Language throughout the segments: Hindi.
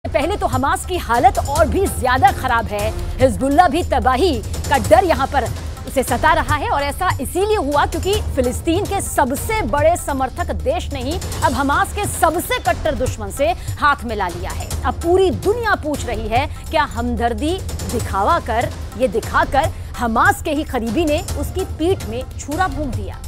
पहले तो हमास की हालत और भी ज्यादा खराब है। हिजबुल्लाह भी तबाही का डर यहां पर उसे सता रहा है और ऐसा इसीलिए हुआ क्योंकि फिलिस्तीन के सबसे बड़े समर्थक देश ने ही अब हमास के सबसे कट्टर दुश्मन से हाथ मिला लिया है। अब पूरी दुनिया पूछ रही है क्या हमदर्दी दिखाकर हमास के ही करीबी ने उसकी पीठ में छुरा भोंक दिया।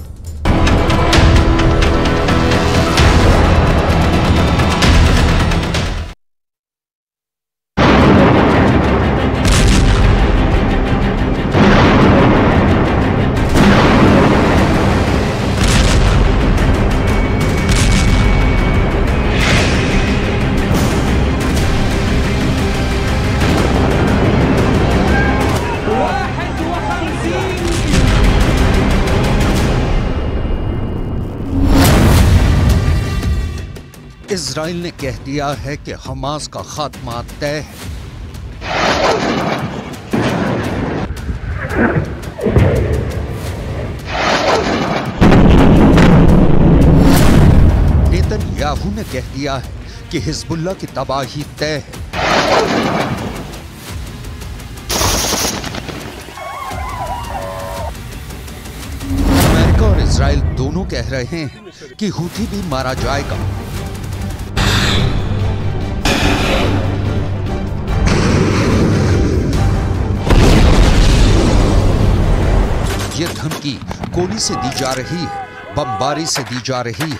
इजराइल ने कह दिया है कि हमास का खात्मा तय है। नेतन्याहू ने कह दिया है कि हिजबुल्लाह की तबाही तय है। अमेरिका और इजराइल दोनों कह रहे हैं कि हूथी भी मारा जाएगा। ये धमकी गोली से दी जा रही है, बमबारी से दी जा रही है।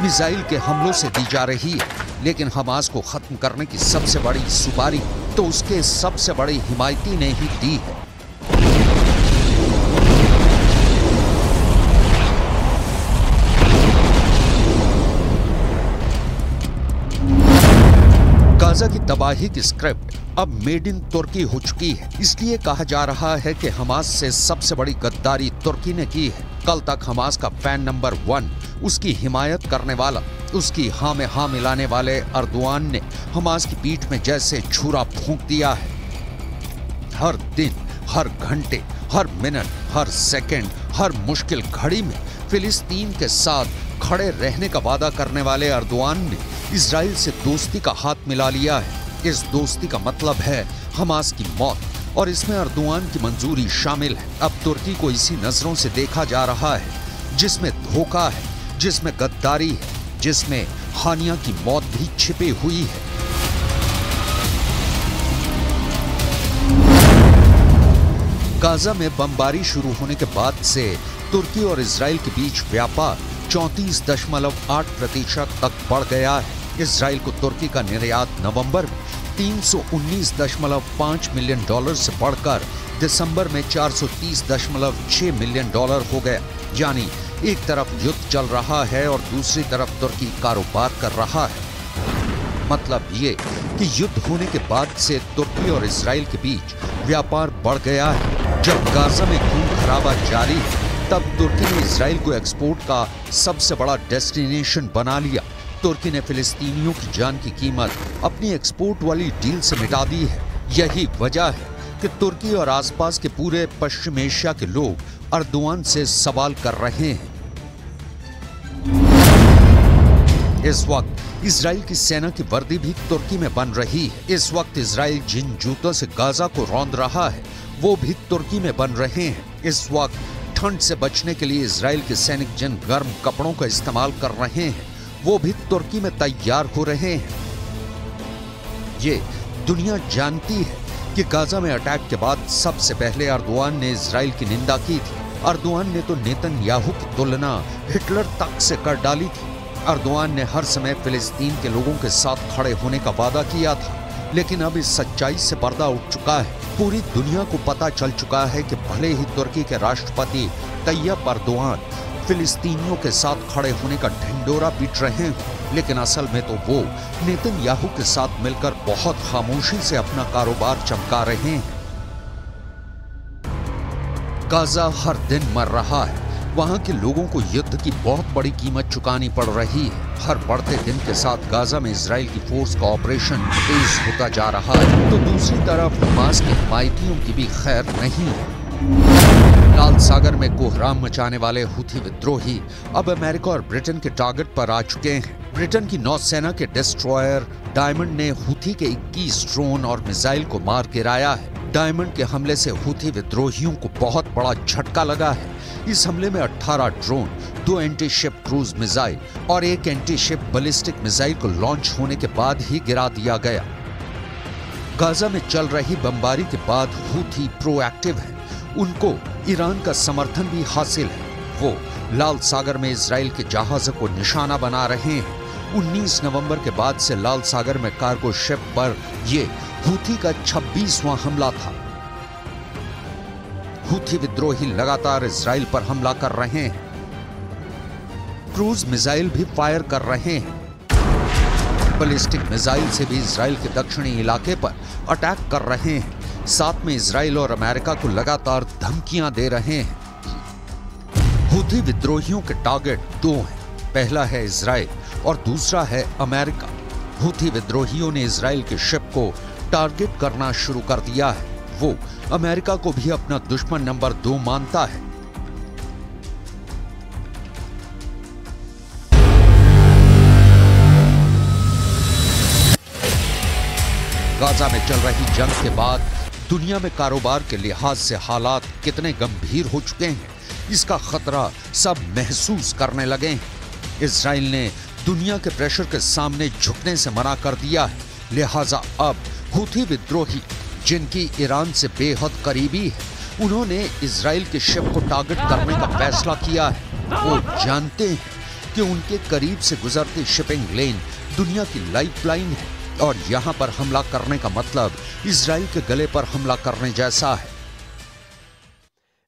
मिसाइल के हमलों से दी जा रही है, लेकिन हमास को खत्म करने की सबसे बड़ी सुपारी तो उसके सबसे बड़े हिमायती ने ही दी है। गाजा की तबाही की स्क्रिप्ट अब मेड इन तुर्की हो चुकी है। इसलिए कहा जा रहा है कि हमास से सबसे बड़ी गद्दारी तुर्की ने की है। कल तक हमास का फैन नंबर 1, उसकी हिमायत करने वाला, उसकी हाँ में हाँ मिलाने वाले अर्दोआन ने हमास की पीठ में जैसे छुरा फूंक दिया है। हर दिन, हर घंटे, हर मिनट, हर सेकंड, हर मुश्किल घड़ी में फिलिस्तीन के साथ खड़े रहने का वादा करने वाले अर्दोआन ने इजराइल से दोस्ती का हाथ मिला लिया है। इस दोस्ती का मतलब है हमास की मौत और इसमें अर्दोआन की मंजूरी शामिल है। अब तुर्की को इसी नजरों से देखा जा रहा है जिसमें धोखा है, जिसमें गद्दारी है, जिसमें हानिया की मौत भी छिपी हुई है। गाजा में बमबारी शुरू होने के बाद से तुर्की और इजराइल के बीच व्यापार 34.8% तक बढ़ गया है। इजराइल को तुर्की का निर्यात नवंबर में $319.5 मिलियन से बढ़कर दिसंबर में $430.6 मिलियन हो गया। यानी एक तरफ युद्ध चल रहा है और दूसरी तरफ तुर्की कारोबार कर रहा है। मतलब ये कि युद्ध होने के बाद से तुर्की और इजराइल के बीच व्यापार बढ़ गया है। जब गाजा में खून खराबा जारी है तब तुर्की ने इजराइल को एक्सपोर्ट का सबसे बड़ा डेस्टिनेशन बना लिया। तुर्की ने फिलिस्तीनियों की जान की कीमत अपनी एक्सपोर्ट वाली डील से मिटा दी है। यही वजह है कि तुर्की और आसपास के पूरे पश्चिम एशिया के लोग अर्दोआन से सवाल कर रहे हैं। इस वक्त इजराइल की सेना की वर्दी भी तुर्की में बन रही है। इस वक्त इजराइल जिन जूतों से गाजा को रौंद रहा है वो भी तुर्की में बन रहे हैं। इस वक्त ठंड से बचने के लिए इजराइल के सैनिक जिन गर्म कपड़ों का इस्तेमाल कर रहे हैं वो भी तुर्की में तैयार हो रहे हैं। ये दुनिया जानती है कि गाजा में अटैक के बाद सबसे पहले अर्दोआन ने इजराइल की निंदा की थी। अर्दोआन ने तो नेतन्याहू की तुलना हिटलर तक से कर डाली थी। अर्दोआन ने हर समय फिलिस्तीन के लोगों के साथ खड़े होने का वादा किया था, लेकिन अब इस सच्चाई से पर्दा उठ चुका है। पूरी दुनिया को पता चल चुका है कि भले ही तुर्की के राष्ट्रपति तैयब अर्दोआन फिलिस्तीनियों के साथ खड़े होने का ढिंडोरा पीट रहे हैं, लेकिन असल में तो वो नेतन्याहू के साथ मिलकर बहुत खामोशी से अपना कारोबार चमका रहे हैं। गाजा हर दिन मर रहा है। वहां के लोगों को युद्ध की बहुत बड़ी कीमत चुकानी पड़ रही है। हर बढ़ते दिन के साथ गाजा में इजराइल की फोर्स का ऑपरेशन तेज होता जा रहा है, तो दूसरी तरफ हमास के हिमायतियों की भी खैर नहीं है। लाल सागर में कोहराम मचाने वाले हुथी विद्रोही अब अमेरिका और ब्रिटेन के टारगेट पर आ चुके हैं। ब्रिटेन की नौसेना के डिस्ट्रॉयर डायमंड ने हुथी के 21 ड्रोन और मिसाइल को मार गिराया है। डायमंड के हमले से हुथी विद्रोहियों को बहुत बड़ा झटका लगा है। इस हमले में 18 drone, 2 anti ship cruise missile और 1 एंटी शिप बैलिस्टिक मिसाइल को लॉन्च होने के बाद ही गिरा दिया गया। गाजा में चल रही बमबारी के बाद हुथी प्रोएक्टिव है। उनको ईरान का समर्थन भी हासिल है। वो लाल सागर में इजराइल के जहाजों को निशाना बना रहे हैं। 19 नवंबर के बाद से लाल सागर में कार्गो शिप पर ये हुथी का 26वां हमला था। हुथी विद्रोही लगातार इजराइल पर हमला कर रहे हैं। क्रूज मिसाइल भी फायर कर रहे हैं। बैलिस्टिक मिसाइल से भी इजराइल के दक्षिणी इलाके पर अटैक कर रहे हैं। साथ में इजराइल और अमेरिका को लगातार धमकियां दे रहे हैं। हुथी विद्रोहियों के टारगेट 2 हैं। पहला है इजराइल और दूसरा है अमेरिका। हुथी विद्रोहियों ने इजराइल के शिप को टारगेट करना शुरू कर दिया है। वो अमेरिका को भी अपना दुश्मन नंबर 2 मानता है। गाजा में चल रही जंग के बाद दुनिया में कारोबार के लिहाज से हालात कितने गंभीर हो चुके हैं, इसका खतरा सब महसूस करने लगे हैं। इजराइल ने दुनिया के प्रेशर के सामने झुकने से मना कर दिया है। लिहाजा अब हुथी विद्रोही, जिनकी ईरान से बेहद करीबी है, उन्होंने इजराइल के शिप को टारगेट करने का फैसला किया है। वो जानते हैं कि उनके करीब से गुजरती शिपिंग लेन दुनिया की लाइफलाइन है और यहां पर हमला करने का मतलब इजराइल के गले पर हमला करने जैसा है।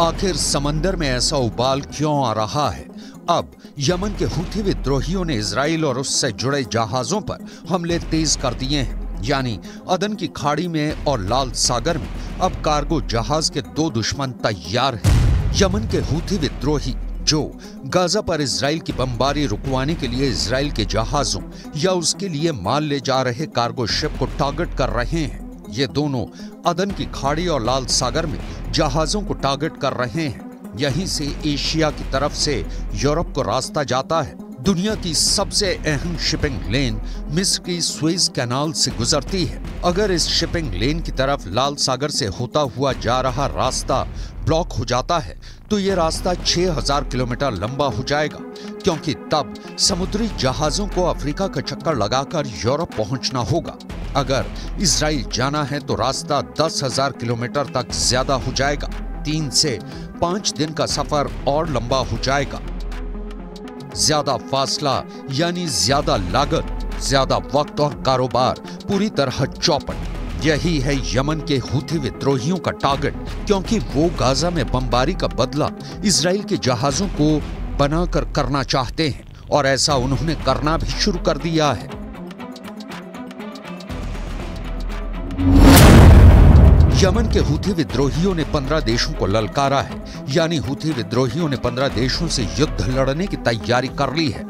आखिर समंदर में ऐसा उबाल क्यों आ रहा है? अब यमन के हुथी विद्रोहियों ने इजराइल और उससे जुड़े जहाजों पर हमले तेज कर दिए हैं। यानी अदन की खाड़ी में और लाल सागर में अब कार्गो जहाज के 2 दुश्मन तैयार हैं। यमन के हुथी विद्रोही जो गाजा पर इजराइल की बमबारी रुकवाने के लिए इजराइल के जहाजों या उसके लिए माल ले जा रहे कार्गो शिप को टारगेट कर रहे हैं। ये दोनों अदन की खाड़ी और लाल सागर में जहाजों को टारगेट कर रहे हैं। यहीं से एशिया की तरफ से यूरोप को रास्ता जाता है। दुनिया की सबसे अहम शिपिंग लेन मिस्र की सुएज कैनाल से गुजरती है। अगर इस शिपिंग लेन की तरफ लाल सागर से होता हुआ जा रहा रास्ता ब्लॉक हो जाता है तो ये रास्ता 6000 किलोमीटर लंबा हो जाएगा, क्योंकि तब समुद्री जहाजों को अफ्रीका का चक्कर लगाकर यूरोप पहुंचना होगा। अगर इजराइल जाना है तो रास्ता 10,000 किलोमीटर तक ज्यादा हो जाएगा। 3 से 5 दिन का सफर और लंबा हो जाएगा। ज्यादा फासला यानी ज्यादा लागत, ज्यादा वक्त और कारोबार, पूरी तरह चौपट। यही है यमन के हुथी विद्रोहियों का टारगेट, क्योंकि वो गाजा में बमबारी का बदला इजराइल के जहाजों को बनाकर करना चाहते हैं और ऐसा उन्होंने करना भी शुरू कर दिया है। यमन के हुथी विद्रोहियों ने 15 देशों को ललकारा है। यानी हुथी विद्रोहियों ने 15 देशों से युद्ध लड़ने की तैयारी कर ली है।